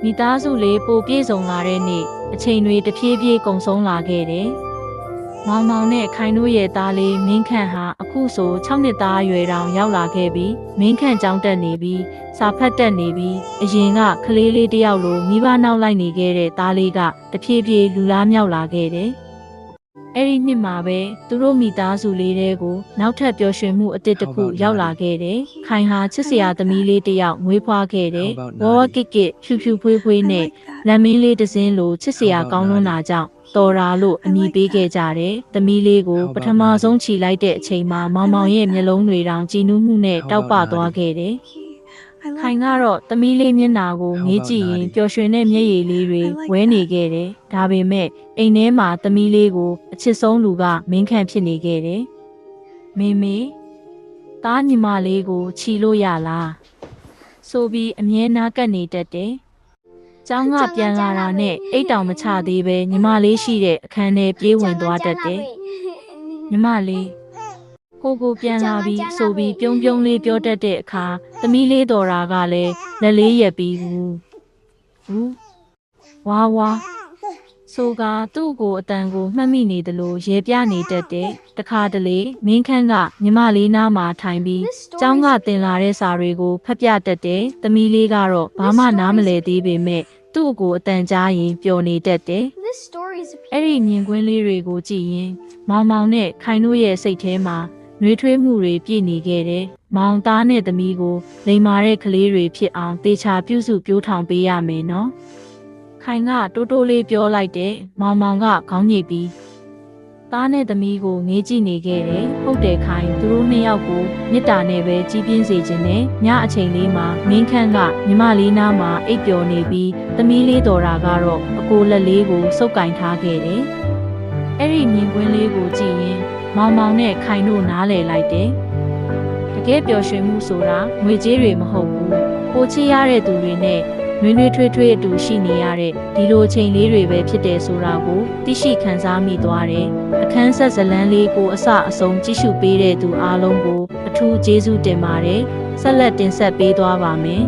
မိသားစုလေးပိုပြည့်စုံလာတဲ့နေ့အချိန်တွေတဖြည်းဖြည်းကုန်ဆုံးလာခဲ့တယ်။မောင်မောင်နဲ့ခိုင်တို့ရဲ့သားလေးမင်းခန့်ဟာအခုဆို6နှစ်သားအရွယ်တောင်ရောက်လာခဲ့ပြီးမင်းခန့်ကျောင်းတက်နေပြီးစာဖတ်တက်နေပြီးအရင်ကကလေးလေးတယောက်လိုမိဘနောက်လိုက်နေခဲ့တဲ့သားလေးကတဖြည်းဖြည်းလူလားမြောက်လာခဲ့တယ်။အဲ့ဒီနှစ်မှာပဲသူတို့မိသားစုလေးတွေကိုနောက်ထပ်ပျော်ရွှင်မှုအသစ်တစ်ခုရောက်လာခဲ့တယ်။ခိုင်ဟာချစ်စရာသမီးလေးတစ်ယောက်မွေးဖွားခဲ့တယ်။ဝဝကစ်ကစ်ဖြူဖြူဖွေးဖွေးနဲ့လက်မင်းလေးတစ်စင်းလိုချစ်စရာကောင်းလွန်းတာကြောင့်တော်ရာလို့အမည်ပေးခဲ့ကြတယ်။သမီးလေးကိုပထမဆုံးခြိလိုက်တဲ့အချိန်မှာမောင်မောင်ရဲ့မျက်လုံးတွေတောင်ကြည်နူးမှုနဲ့တောက်ပသွားခဲ့တယ်။ခိုင်ကတော့သမီးလေးမျက်နှာကိုငေးကြည့်ရင်ပျော်ရွှင်တဲ့မျက်ရည်လေးတွေဝဲနေခဲ့တယ်။ဒါပေမဲ့အိမ်ထဲမှာသမီးလေးကိုအချစ်ဆုံးလူကမင်းခန့်ဖြစ်နေခဲ့တယ်။မေမေသားညီမလေးကိုခြိလို့ရလားဆိုပြီးအမြဲနားကပ်နေတတ်တယ်။ကျောင်းကပြန်လာတာနဲ့အိတ်တောင်မချသေးပဲညီမလေးရှိတဲ့အခန်းထဲပြေးဝင်သွားတတ်တယ်။ညီမလေးကိုပြန်လာပြီးဆိုပြီးပြုံးပြုံးလေးပြောတတ်တဲ့အခါသမီးလေးတော်ရာကလည်းလက်လေးရက်ပြီးဘူးဝါဝါဆိုကသူ့ကိုအတန်ကိုမှတ်မိနေတယ်လို့ရေပြနေတတ်တယ်တခါတလေမင်းခန့်ကညီမလေးနားမှာထိုင်ပြီးကျောင်းကတင်လာတဲ့စာတွေကိုဖတ်ပြတတ်တယ်သမီးလေးကတော့ဘာမှနားမလည်သေးပေမဲ့သူ့ကိုအတန်ကြားရင်ပျော်နေတတ်တယ်အဲ့ဒီမြင်ကွင်းလေးတွေကိုကြည့်ရင်မောင်မောင်နဲ့ခိုင်တို့ရဲ့စိတ်ထဲမှာနှွေးထွေးမှုတွေပြည့်နေခဲ့တယ်။မောင်သားနဲ့သမီးကိုလိမ်မာတဲ့ကလေးတွေဖြစ်အောင်တေချာပြုစုပြိုးထောင်ပေးရမယ်နော်။ခိုင်ကတိုးတိုးလေးပြောလိုက်တဲ့မောင်မောင်ကခေါင်းညိတ်ပြီးသားနဲ့သမီးကိုငေးကြည့်နေခဲ့တယ်။ဟုတ်တယ်ခိုင်သူတို့နှစ်ယောက်ကိုမေတ္တာနဲ့ပဲကြီးပြင်းစေခြင်းနဲ့ညအချိန်လေးမှာမင်းခန့်ကညီမလေးနားမှာအိပ်ပျော်နေပြီးသမီးလေးတော်တာကတော့အကိုလက်လေးကိုစုပ်ကင်ထားခဲ့တယ်။အဲ့ဒီမြင်ကွင်းလေးကိုကြည့်ရင်မောင်မောင်နဲ့ခိုင်တို့နားလည်လိုက်တယ်။တကယ်ပျော်ရွှင်မှုဆိုတာငွေကြေးတွေမဟုတ်ဘူး။ကိုချစ်ရတဲ့သူတွေနဲ့နှွေးနှွေးထွေးထွေးအတူရှိနေရတဲ့ဒီလိုအချိန်လေးတွေပဲဖြစ်တယ်ဆိုတာကိုသိရှိခံစားမိသွားတယ်။အခန်းဆက်ဇလန်းလေးကိုအစအဆုံးကြည့်ရှုပေးတဲ့သူအားလုံးကိုအထူးကျေးဇူးတင်ပါတယ်။ဆက်လက်တင်ဆက်ပေးသွားပါမယ်။